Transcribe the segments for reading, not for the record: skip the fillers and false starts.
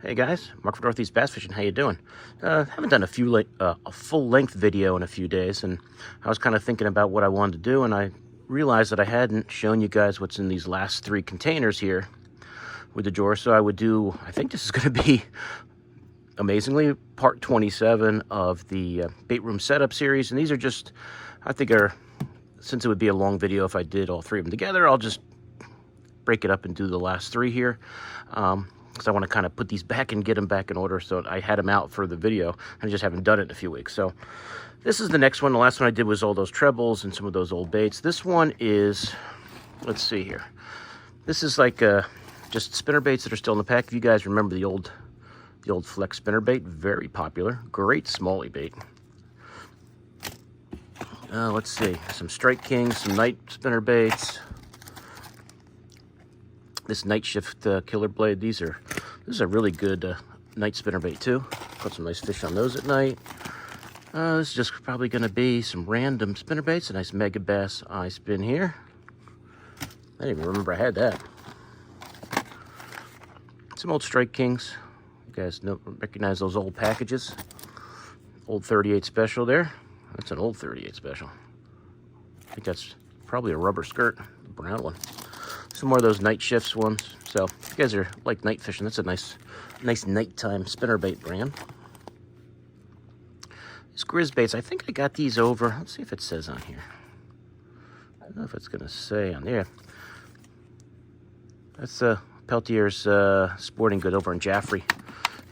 Hey guys, Mark from Northeast Bass Fishing. How you doing? Haven't done a full-length video in a few days, and I was kind of thinking about what I wanted to do, and I realized that I hadn't shown you guys what's in these last 3 containers here with the drawer. So I think this is going to be, amazingly, part 27 of the Baitroom setup series, and these are just, since it would be a long video if I did all 3 of them together, I'll just break it up and do the last 3 here. Because I want to kind of put these back and get them back in order. So I had them out for the video. I just haven't done it in a few weeks. So this is the next one. The last one I did was all those trebles and some of those old baits. This one is, let's see here. This is like just spinnerbaits that are still in the pack. If you guys remember the old Flex spinnerbait, very popular. Great smallie bait. Let's see, some Strike Kings, some night spinnerbaits. This Night Shift Killer Blade, this is a really good night spinnerbait too. Caught some nice fish on those at night. This is just probably going to be some random spinnerbaits. A nice Mega Bass eye spin here. I didn't even remember I had that. Some old Strike Kings. You guys recognize those old packages. Old 38 special there. That's an old 38 special. I think that's probably a rubber skirt, the brown one. Some more of those Night Shifts ones. So if you guys are like night fishing, that's a nice nighttime spinnerbait brand. These Grizz baits, I think I got these over. Let's see if it says on here. I don't know if it's gonna say on there. That's Peltier's Sporting Good over in Jaffrey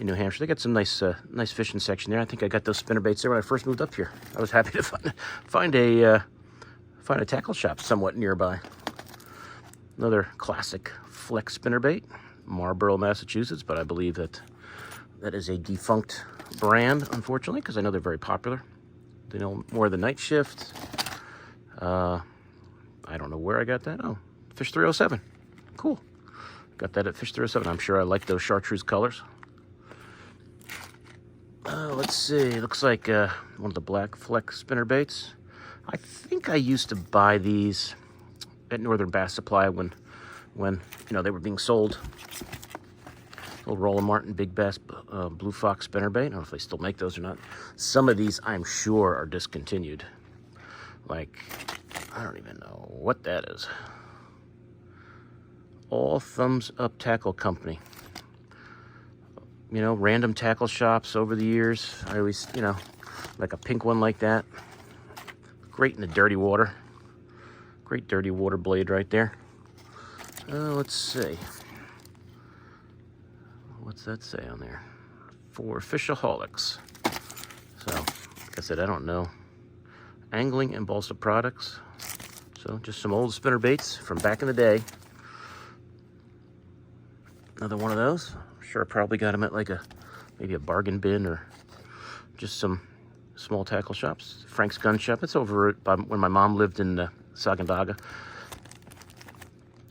in New Hampshire. They got some nice fishing section there. I think I got those spinnerbaits there when I first moved up here. I was happy to find a tackle shop somewhat nearby. Another classic Flex spinnerbait, Marlborough, Massachusetts, but I believe that is a defunct brand, unfortunately, because I know they're very popular. They know more of the Night Shift. I don't know where I got that. Oh, Fish 307. Cool. Got that at Fish 307. I'm sure I like those chartreuse colors. Let's see. Looks like one of the black Flex spinnerbaits. I think I used to buy these at Northern Bass Supply when they were being sold. Old Roland Martin Big Bass Blue Fox spinnerbait. I don't know if they still make those or not. Some of these I'm sure are discontinued. Like, I don't even know what that is. All Thumbs Up Tackle Company. Random tackle shops over the years. I always, like a pink one like that. Great in the dirty water. Great dirty water blade right there. Let's see. What's that say on there? For Fishaholics. So, like I said, I don't know. Angling and balsa products. So, just some old spinnerbaits from back in the day. Another one of those. I'm sure I probably got them at like maybe a bargain bin or just some small tackle shops. Frank's Gun Shop. It's over when my mom lived in Sagandaga.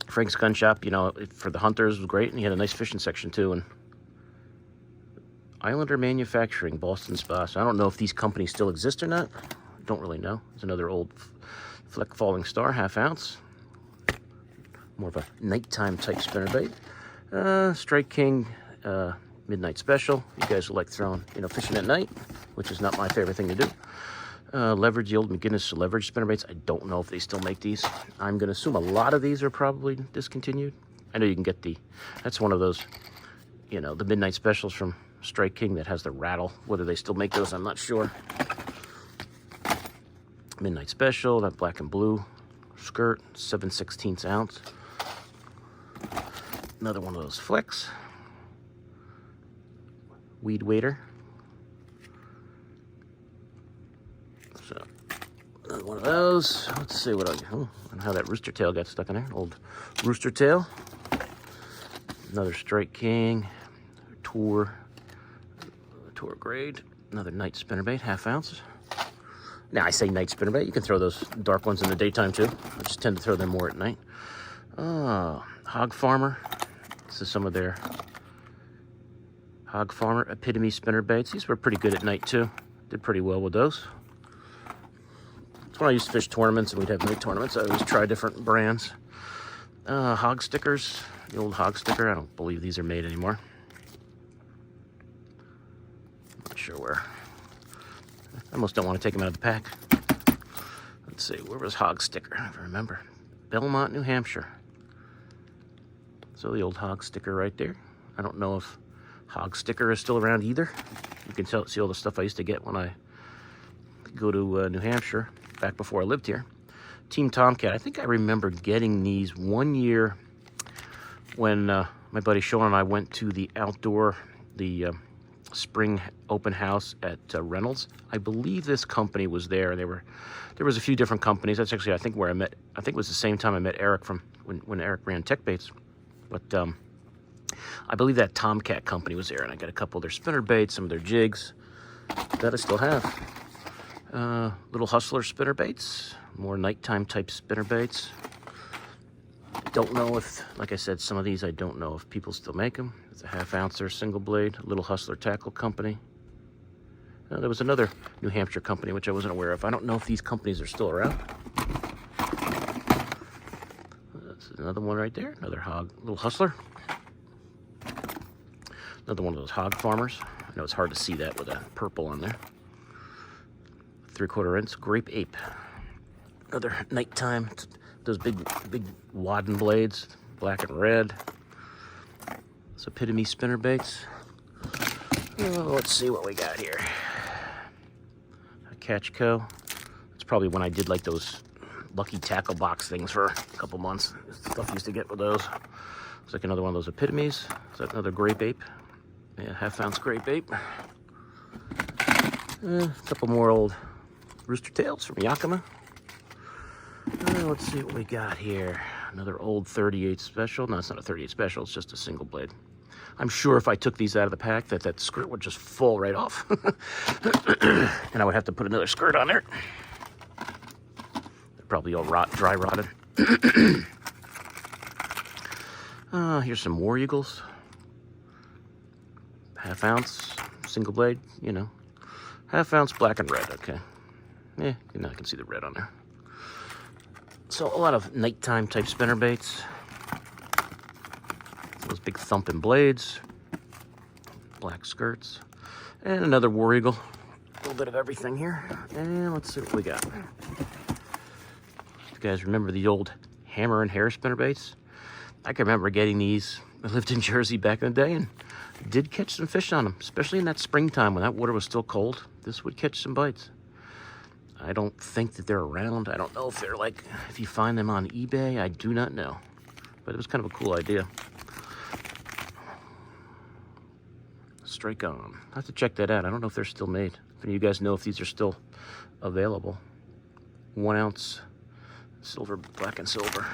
Frank's Gun Shop, for the hunters was great, and he had a nice fishing section too. And Islander Manufacturing, Boston Spa. So I don't know if these companies still exist or not. Don't really know. There's another old Fleck Falling Star, 1/2 ounce. More of a nighttime type spinnerbait. Strike King Midnight Special. You guys like throwing, fishing at night, which is not my favorite thing to do. Leverage, the old McGinnis leverage spinnerbaits. I don't know if they still make these. I'm going to assume a lot of these are probably discontinued. I know you can get that's one of those, the Midnight Specials from Strike King that has the rattle. Whether they still make those, I'm not sure. Midnight Special, that black and blue skirt, 7/16 ounce. Another one of those Flex. Weed Waiter. So, another one of those. Let's see what and how that rooster tail got stuck in there. Old rooster tail. Another Strike King. Tour grade. Another night spinnerbait, 1/2 ounce. Now I say night spinnerbait. You can throw those dark ones in the daytime too. I just tend to throw them more at night. Hog Farmer. This is some of their Hog Farmer Epitome spinnerbaits. These were pretty good at night too. Did pretty well with those. It's when I used to fish tournaments and we'd have night tournaments. I always try different brands. Hog stickers. The old hog sticker. I don't believe these are made anymore. sure where. I almost don't want to take them out of the pack. Let's see, where was Hog Sticker? I remember. Belmont, New Hampshire. So the old Hog Sticker right there. I don't know if Hog Sticker is still around either. You can see all the stuff I used to get when I go to New Hampshire, back before I lived here. Team Tomcat, I think I remember getting these one year when my buddy Sean and I went to the spring open house at Reynolds. I believe this company was there, and there was a few different companies. That's actually, I think, where I think it was the same time I met Eric from when Eric ran Chatterbaits. But I believe that Tomcat company was there, and I got a couple of their spinnerbaits, some of their jigs that I still have. Little Hustler spinnerbaits, more nighttime type spinnerbaits. Don't know if, like I said, some of these I don't know if people still make them. It's a 1/2 ouncer single blade, Little Hustler Tackle Company. There was another New Hampshire company which I wasn't aware of. I don't know if these companies are still around. That's another one right there, another Little Hustler. Another one of those hog farmers. I know it's hard to see that with a purple on there. 3/4 inch Grape Ape. Another nighttime, those big wadden blades, black and red. It's Epitome Spinnerbaits. Oh, let's see what we got here. A Catch Co. It's probably when I did like those lucky tackle box things for a couple months. Stuff I used to get with those. It's like another one of those Epitomes. Is that another Grape Ape? Yeah, 1/2 ounce Grape Ape. A couple more old Rooster Tails from Yakima. Let's see what we got here. Another old 38 special. No, it's not a 38 special. It's just a single blade. I'm sure if I took these out of the pack that skirt would just fall right off. And I would have to put another skirt on there. They're probably all dry rotted. Here's some War Eagles. 1/2 ounce, single blade, you know. 1/2 ounce black and red, okay. Yeah, I can see the red on there. So a lot of nighttime type spinnerbaits. Those big thumping blades. Black skirts. And another War Eagle. A little bit of everything here. And let's see what we got. You guys remember the old hammer and hair spinnerbaits? I can remember getting these. I lived in Jersey back in the day and did catch some fish on them, especially in that springtime when that water was still cold. This would catch some bites. I don't think that they're around. I don't know if they're like, if you find them on eBay, I do not know. But it was kind of a cool idea. Strike On. I have to check that out. I don't know if they're still made. If any of you guys know if these are still available. 1 ounce silver, black and silver.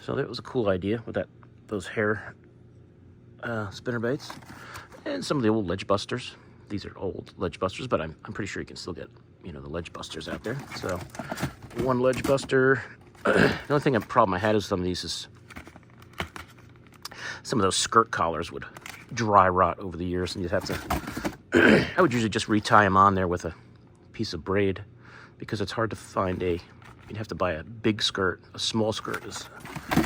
So that was a cool idea with those hair spinnerbaits. And some of the old ledge busters. These are old ledge busters, but I'm pretty sure you can still get, you know, the ledge busters out there. So one ledge buster. The only problem I had with some of these is some of those skirt collars would dry rot over the years, and you'd have to I would usually just retie them on there with a piece of braid, because it's hard to find you'd have to buy a big skirt. A small skirt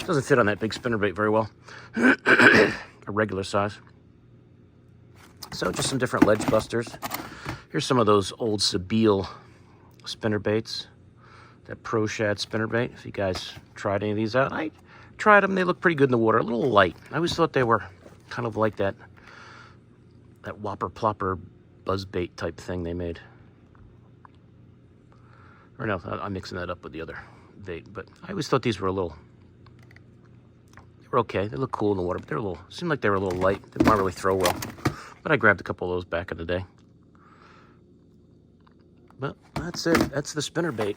doesn't fit on that big spinnerbait very well. A regular size. So just some different ledge busters. Here's some of those old Sebile spinnerbaits. That Pro Shad spinnerbait. If you guys tried any of these out, I tried them. They look pretty good in the water. A little light. I always thought they were kind of like that Whopper Plopper buzzbait type thing they made. Or no, I'm mixing that up with the other bait. But I always thought these were they were okay. They look cool in the water, but seemed like they were a little light. They didn't really throw well. But I grabbed a couple of those back in the day. But that's it. That's the spinnerbait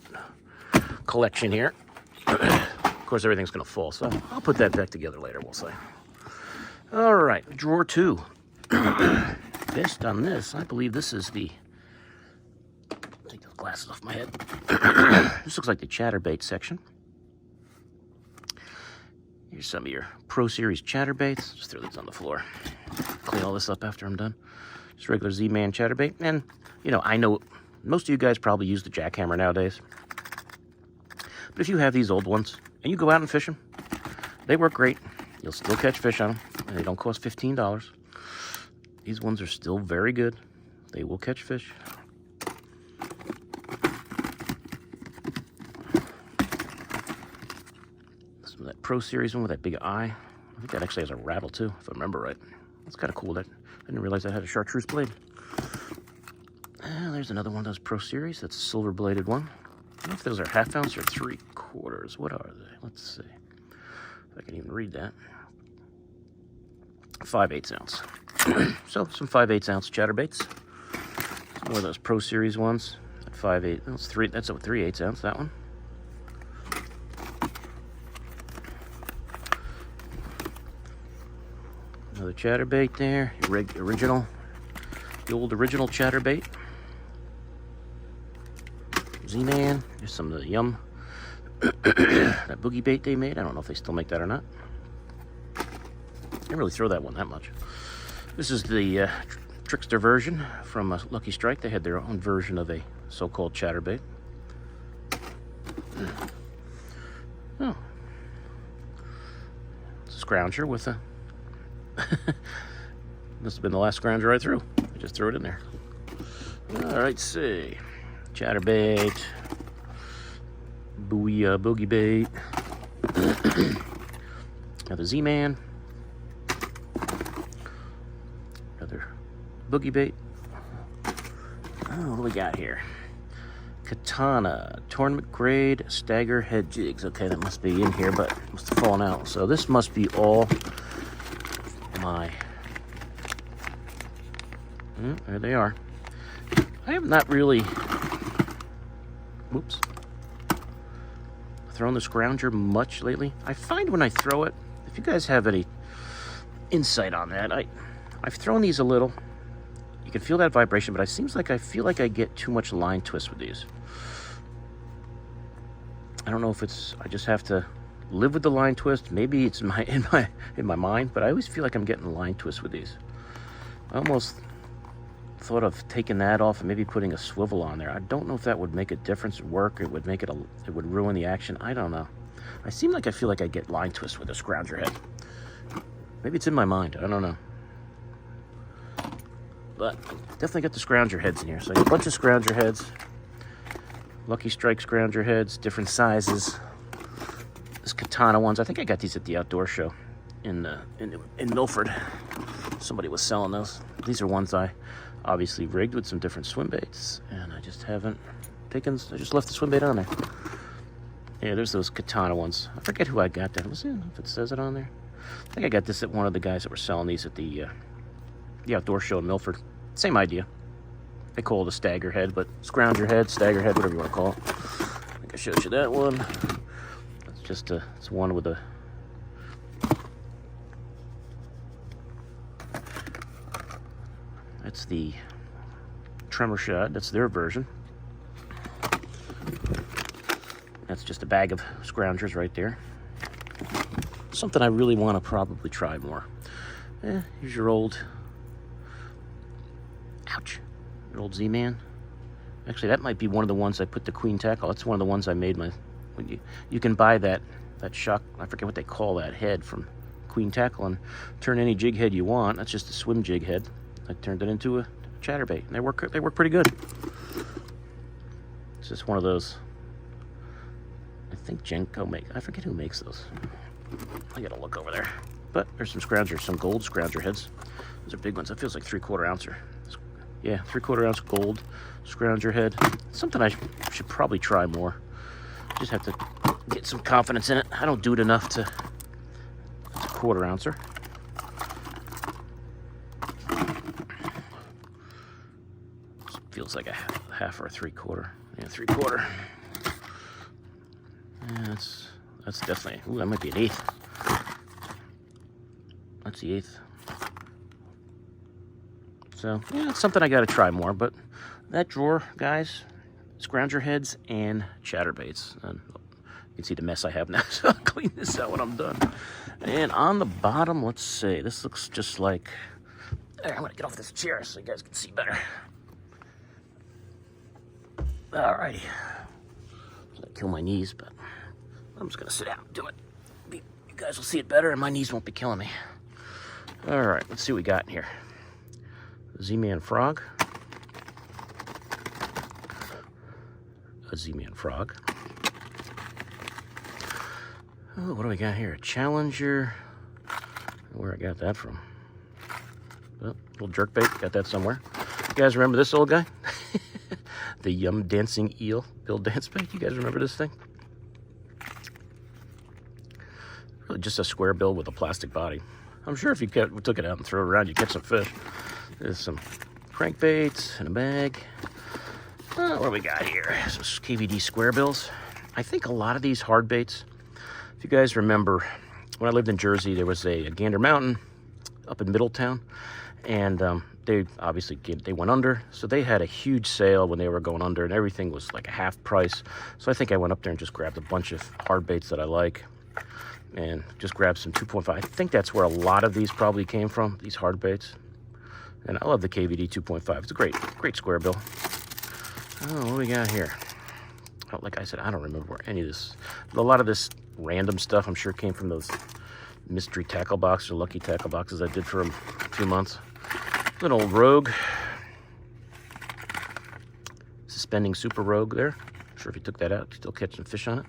collection here. Of course, everything's going to fall, so I'll put that back together later, we'll say. All right, drawer 2. Based on this, I believe this is the... Take those glasses off my head. This looks like the Chatterbait section. Here's some of your Pro Series Chatterbaits. Just throw these on the floor. Clean all this up after I'm done. Just regular Z-Man Chatterbait. And, you know, I know most of you guys probably use the jackhammer nowadays. But if you have these old ones and you go out and fish them, they work great. You'll still catch fish on them, and they don't cost $15. These ones are still very good. They will catch fish. Some of that Pro Series one with that big eye. I think that actually has a rattle too, if I remember right. That's kind of cool. I didn't realize that had a chartreuse blade. There's another one of those Pro Series. That's a silver bladed one. I don't know if those are 1/2 ounce or 3/4. What are they? Let's see. If I can even read that. 5/8 ounce. So some 5/8 ounce chatterbaits. More of those Pro Series ones. At 5/8. That's a 3/8 ounce. That one. Another chatterbait there. Original. The old original chatterbait. Z-Man. There's some of the Yum. That boogie bait they made. I don't know if they still make that or not. I didn't really throw that one that much. This is the trickster version from Lucky Strike. They had their own version of a so-called chatterbait. Oh. It's a scrounger with a... Must have been the last scrounger I threw. I just threw it in there. All right, see. Chatterbait. Boogie bait. Another Z-Man. Another boogie bait. Oh, what do we got here? Katana. Tournament grade stagger head jigs. Okay, that must be in here, but it must have fallen out. So this must be all my... there they are. I have not really... Whoops. Thrown the scrounger much lately. I find when I throw it, if you guys have any insight on that, I've thrown these a little. You can feel that vibration, but it seems like I feel like I get too much line twist with these. I don't know if it's I just have to live with the line twist. Maybe it's in my mind, but I always feel like I'm getting line twist with these. I almost thought of taking that off and maybe putting a swivel on there. I don't know if that would make a difference at work. It would make it it would ruin the action. I don't know. I feel like I get line twist with a scrounger head. Maybe it's in my mind. I don't know. But definitely got the scrounger heads in here. So I got a bunch of scrounger heads. Lucky Strike scrounger heads, different sizes. This Katana ones. I think I got these at the outdoor show in Milford. Somebody was selling those. These are ones I obviously rigged with some different swim baits, and I just haven't taken. I just left the swim bait on there. Yeah, there's those Katana ones. I forget who I got that. Let's see if it says it on there. I think I got this at one of the guys that were selling these at the outdoor show in Milford. Same idea. They call it a stagger head, but scrounger head, stagger head, whatever you want to call it. I think I showed you that one. It's just it's one with a... That's the tremor shot. That's their version. That's just a bag of scroungers right there. Something I really want to probably try more. Here's your old... Ouch. Your old Z-Man. Actually, that might be one of the ones I put the queen tackle. That's one of the ones I made my... You can buy that shock... I forget what they call that head from Queen Tackle and turn any jig head you want. That's just a swim jig head. I turned it into a chatterbait, and they work pretty good. It's just one of those. I think Genco I forget who makes those. I gotta look over there. But there's some scroungers, some gold scrounger heads. Those are big ones. That feels like 3/4 ouncer. Yeah, 3/4 ounce gold scrounger head. Something I should probably try more. Just have to get some confidence in it. I don't do it enough to. It's a 1/4 ouncer. Feels like a 1/2 or a 3/4. Yeah, 3/4. Yeah, that's definitely. Ooh, that might be an 1/8. That's the 1/8. So yeah, it's something I got to try more. But that drawer, guys, scrounger heads and chatterbaits. And you can see the mess I have now. So I'll clean this out when I'm done. And on the bottom, let's see. This looks just like. There, I'm gonna get off this chair so you guys can see better. Alrighty. I kill my knees, but I'm just gonna sit down and do it. You guys will see it better, and my knees won't be killing me. Alright, let's see what we got in here. Z-Man frog. a Z-Man frog. Oh, what do we got here? A Challenger. Where I got that from? Oh, little jerkbait. Got that somewhere. You guys remember this old guy? The Yum Dancing Eel Bill Dance Bait. You guys remember this thing? Really just a square bill with a plastic body. I'm sure if you took it out and threw it around, you'd catch some fish. There's some crankbaits in a bag. What do we got here? Some KVD square bills. I think a lot of these hard baits, if you guys remember, when I lived in Jersey, there was a Gander Mountain up in Middletown, and they obviously they went under, so they had a huge sale when they were going under, and everything was like a half price. So I think I went up there and just grabbed a bunch of hard baits that I like, and just grabbed some 2.5. I think that's where a lot of these probably came from, these hard baits. And I love the KVD 2.5. It's a great square bill. Oh, what do we got here? Oh, like I said, I don't remember where any of this, a lot of this random stuff I'm sure came from those mystery tackle boxes or lucky tackle boxes I did for a few months. An old Rogue. Suspending Super Rogue there. Not sure if he took that out. Still catching fish on it.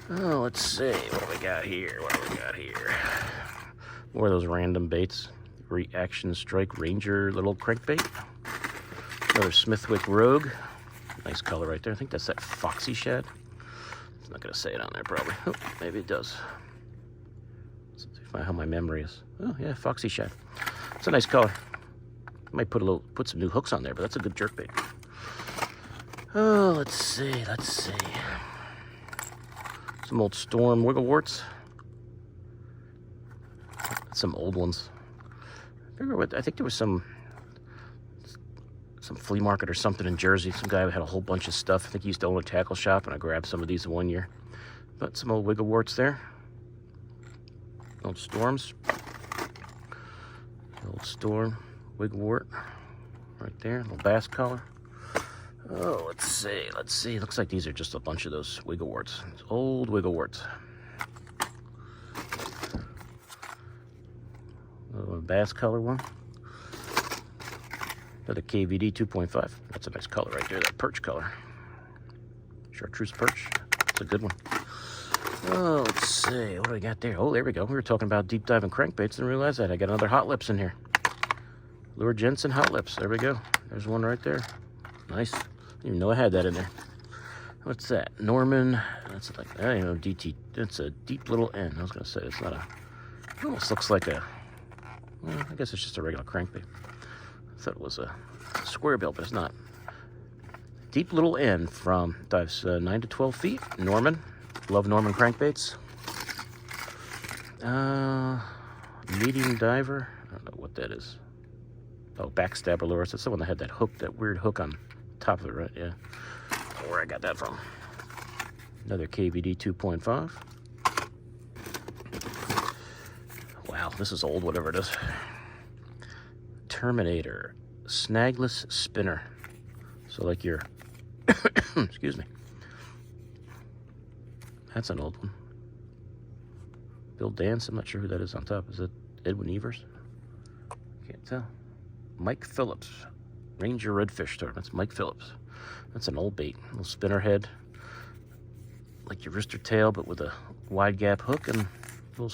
Oh, let's see. What do we got here? More of those random baits. Reaction Strike Ranger little crankbait. Another Smithwick Rogue. Nice color right there. I think that's that Foxy Shad. It's not going to say it on there probably. Oh, maybe it does. Let's see how my memory is. Oh yeah, Foxy Shad. It's a nice color. I might put some new hooks on there, but that's a good jerkbait. Oh, let's see. Some old Storm Wiggleworts. Some old ones. I think there was some flea market or something in Jersey. Some guy had a whole bunch of stuff. I think he used to own a tackle shop, and I grabbed some of these in one year. But some old Wiggleworts there. Old Storms. Old Storm Wiggwort right there. Little bass collar. Oh, let's see. Looks like these are just a bunch of those Wiggleworts. It's old Wiggleworts. A bass color one. Another KVD 2.5. That's a nice color right there, that perch color. Chartreuse perch. That's a good one. Oh, let's see. What do we got there? Oh, there we go. We were talking about deep diving crankbaits and realized that I got another Hot Lips in here. Lure Jensen Hot Lips. There we go. There's one right there. Nice. I didn't even know I had that in there. What's that? Norman. That's like, I don't know, DT. It's a deep little N. I was going to say, it's not a, it almost looks like a, well, I guess it's just a regular crankbait. I thought it was a square bill, but it's not. Deep little N from dives 9 to 12 feet. Norman. Love Norman crankbaits. Medium diver. I don't know what that is. Oh, backstabber lures. That's the one that had that hook, that weird hook on top of it, right? Yeah. I don't know where I got that from. Another KVD 2.5. Wow, this is old, whatever it is. Terminator snagless spinner. So like your, excuse me. That's an old one. Bill Dance, I'm not sure who that is on top. Is it Edwin Evers? Can't tell. Mike Phillips, Ranger Redfish Tour. That's Mike Phillips. That's an old bait. Little spinner head, like your rooster tail, but with a wide gap hook and little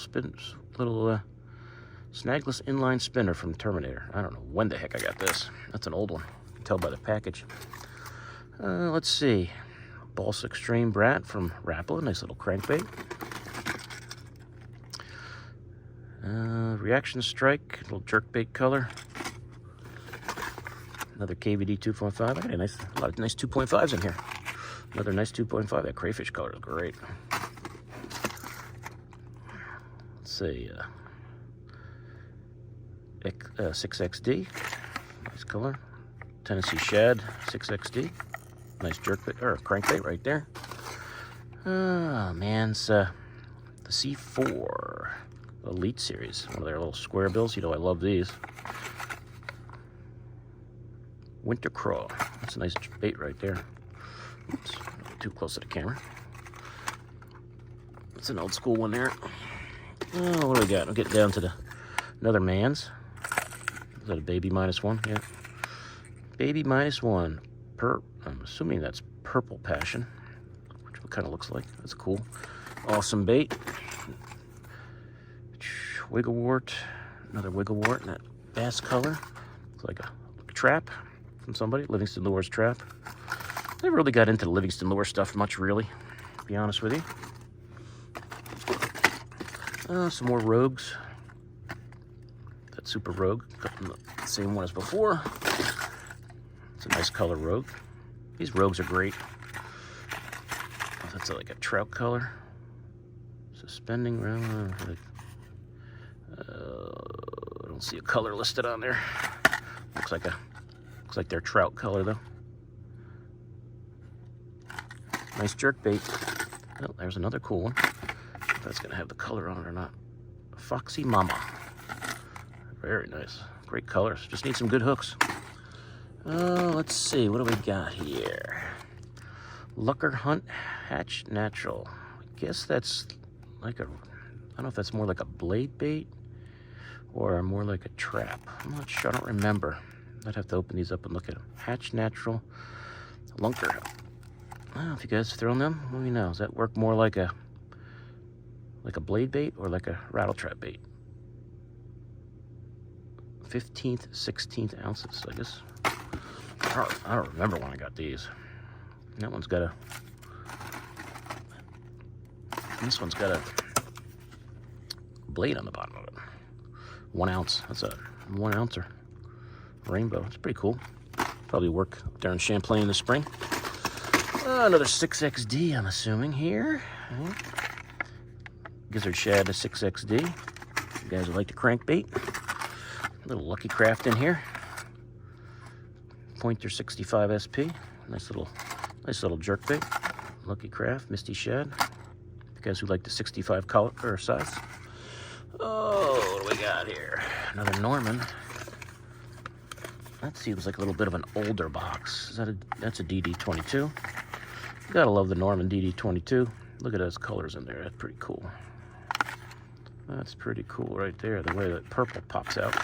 snagless inline spinner from Terminator. I don't know when the heck I got this. That's an old one. You can tell by the package. Let's see. Balsa Extreme Brat from Rapala. Nice little crankbait. Reaction Strike, little jerkbait color. Another KVD 2.5. I got a lot of nice 2.5s in here. Another nice 2.5. That crayfish color is great. Let's see. 6XD. Nice color. Tennessee Shad 6XD. Nice jerkbait or crankbait right there. Oh man, it's the C4 Elite Series. One of their little square bills. You know I love these. Winter Craw. That's a nice bait right there. Oops, too close to the camera. That's an old school one there. Oh, what do we got? We'll get down to another man's. Is that a baby -1? Yeah. Baby -1. I'm assuming that's purple passion, which kind of looks like. That's cool. Awesome bait. Wigglewort, another wigglewort in that bass color. Looks like a trap from somebody, Livingston Lures trap. Never really got into the Livingston Lure stuff much, really, to be honest with you. Some more rogues. That super rogue, the same one as before. It's a nice color rogue. These rogues are great. That's like a trout color. Suspending round. I don't see a color listed on there. Looks like their trout color though. Nice jerk bait. Oh, there's another cool one. If that's gonna have the color on it or not. Foxy Mama. Very nice. Great colors. Just need some good hooks. Let's see. What do we got here? Lucker Hunt Hatch Natural. I guess that's like a, I don't know if that's more like a blade bait or more like a trap. I'm not sure. I don't remember. I'd have to open these up and look at them. Hatch Natural Lunker. I don't know if you guys have thrown them. Let me know. Does that work more like a blade bait or like a rattle trap bait? 15th, 16th ounces, I guess. I don't remember when I got these. That one's got a, this one's got a blade on the bottom of it. 1 ounce. That's a 1 ouncer rainbow. It's pretty cool. Probably work during Champlain in the spring. Another 6XD, I'm assuming here. Gizzard shad to 6XD. You guys would like to crankbait. A little Lucky Craft in here. Pointer 65 SP. Nice little jerk bait. Lucky Craft, Misty Shad. You guys who like the 65 color or size. Oh, what do we got here? Another Norman. That seems like a little bit of an older box. That's a DD22. You gotta love the Norman DD22. Look at those colors in there. That's pretty cool. That's pretty cool right there. The way that purple pops out.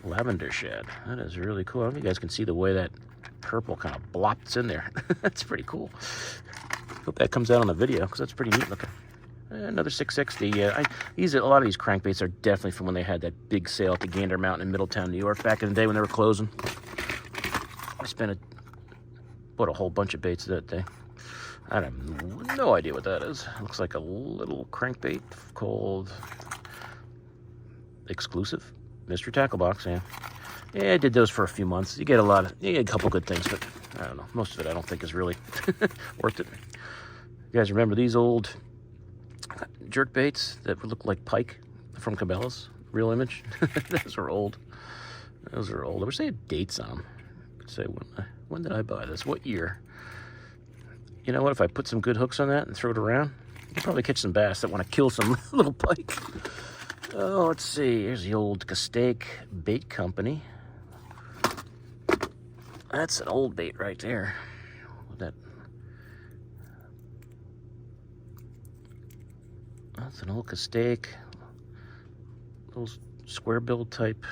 Lavender shad. That is really cool. I don't know if you guys can see the way that purple kind of blops in there. That's pretty cool. Hope that comes out on the video because that's pretty neat looking. Another 660. A lot of these crankbaits are definitely from when they had that big sale at the Gander Mountain in Middletown, New York, back in the day when they were closing. I bought a whole bunch of baits that day. I have no idea what that is. It looks like a little crankbait called Exclusive Mystery Tackle Box. Yeah, I did those for a few months. You get a couple good things, but I don't know. Most of it I don't think is really worth it. You guys remember these old jerk baits that would look like pike from Cabela's? Real Image? Those are old. I wish they had dates on them. I could say, when did I buy this? What year? You know what? If I put some good hooks on that and throw it around, you can probably catch some bass that want to kill some little pike. Oh, let's see. Here's the old Castaic Bait Company. That's an old bait right there. That's an old Castaic, little square bill type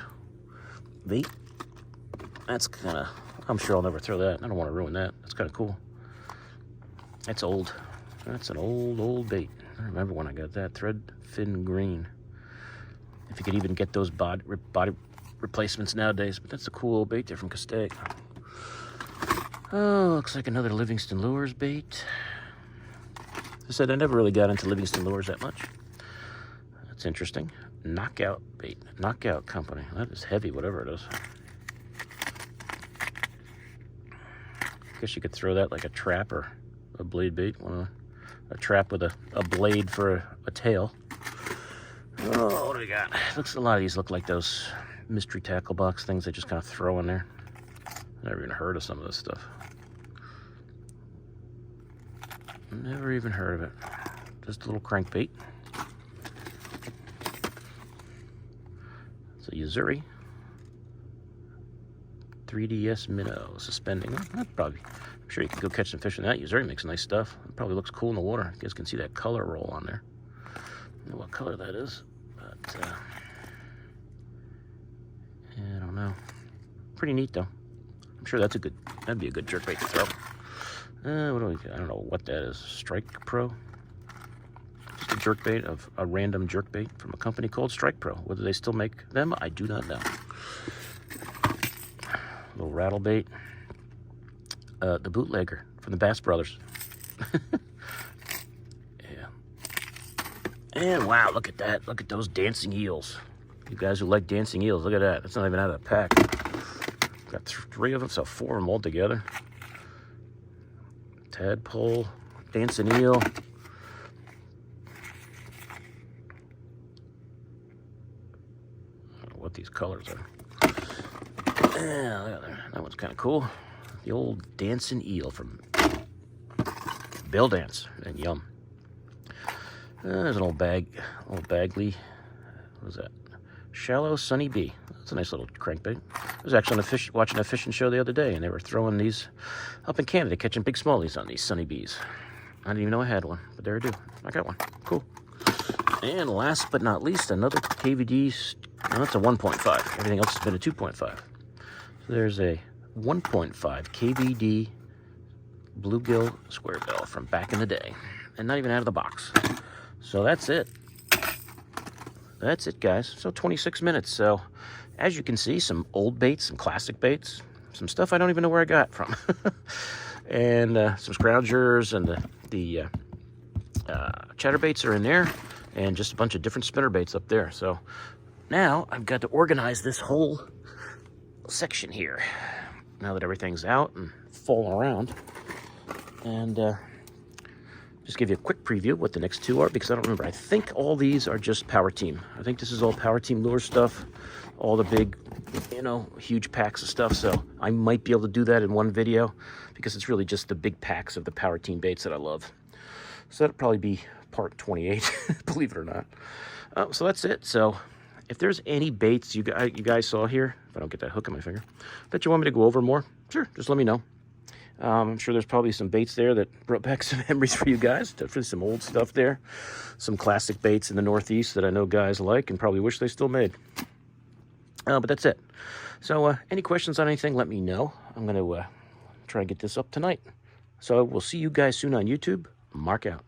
bait. That's kind of, I'm sure I'll never throw that. I don't want to ruin that. That's kind of cool. That's old. That's an old bait. I remember when I got that. Thread fin green. If you could even get those body replacements nowadays. But that's a cool old bait there from Castaic. Oh, looks like another Livingston Lures bait. As I said, I never really got into Livingston Lures that much. That's interesting. Knockout bait. Knockout Company. That is heavy, whatever it is. Guess you could throw that like a trap or a blade bait. A trap with a blade for a tail. Oh, what do we got? A lot of these look like those mystery tackle box things they just kind of throw in there. Never even heard of some of this stuff. Never even heard of it. Just a little crankbait. It's a Yuzuri 3DS Minnow suspending. I'm sure you can go catch some fish in that. Yuzuri makes nice stuff. It probably looks cool in the water. You guys can see that color roll on there. I don't know what color that is, but yeah, I don't know. Pretty neat though. I'm sure that'd be a good jerkbait to throw. What do we? I don't know what that is. Strike Pro. Just a jerkbait of a random jerkbait from a company called Strike Pro. Whether they still make them, I do not know. Little rattle bait. The bootlegger from the Bass Brothers. Yeah. And wow, look at that. Look at those dancing eels. You guys who like dancing eels, look at that. That's not even out of the pack. Got 3 of them, so 4 of them all together. Tadpole, dancing eel. I don't know what these colors are. Yeah, look at that. That one's kind of cool. The old dancing eel from Bill Dance, and yum. There's an old Bagley. What was that? Shallow Sunny B. That's a nice little crankbait. I was actually watching a fishing show the other day, and they were throwing these up in Canada, catching big smallies on these Sunny B's. I didn't even know I had one, but there I do. I got one. Cool. And last but not least, another KVD. No, that's a 1.5. Everything else has been a 2.5. So there's a 1.5 KVD bluegill square bill from back in the day, and not even out of the box. So that's it. That's it, guys. So 26 minutes. So as you can see, some old baits, some classic baits, some stuff I don't even know where I got from, and some scroungers, and the chatterbaits are in there, and just a bunch of different spinnerbaits up there. So now I've got to organize this whole section here, now that everything's out and falling around, and just give you a quick preview of what the next 2 are, because I don't remember. I think all these are just Power Team. I think this is all Power Team lure stuff, all the big, you know, huge packs of stuff. So I might be able to do that in one video, because it's really just the big packs of the Power Team baits that I love. So that'll probably be part 28, believe it or not. So that's it. So if there's any baits you guys saw here, if I don't get that hook on my finger, that you want me to go over more, sure, just let me know. I'm sure there's probably some baits there that brought back some memories for you guys. Definitely some old stuff there. Some classic baits in the Northeast that I know guys like and probably wish they still made. But that's it. So any questions on anything, let me know. I'm going to try and get this up tonight. So we'll see you guys soon on YouTube. Mark out.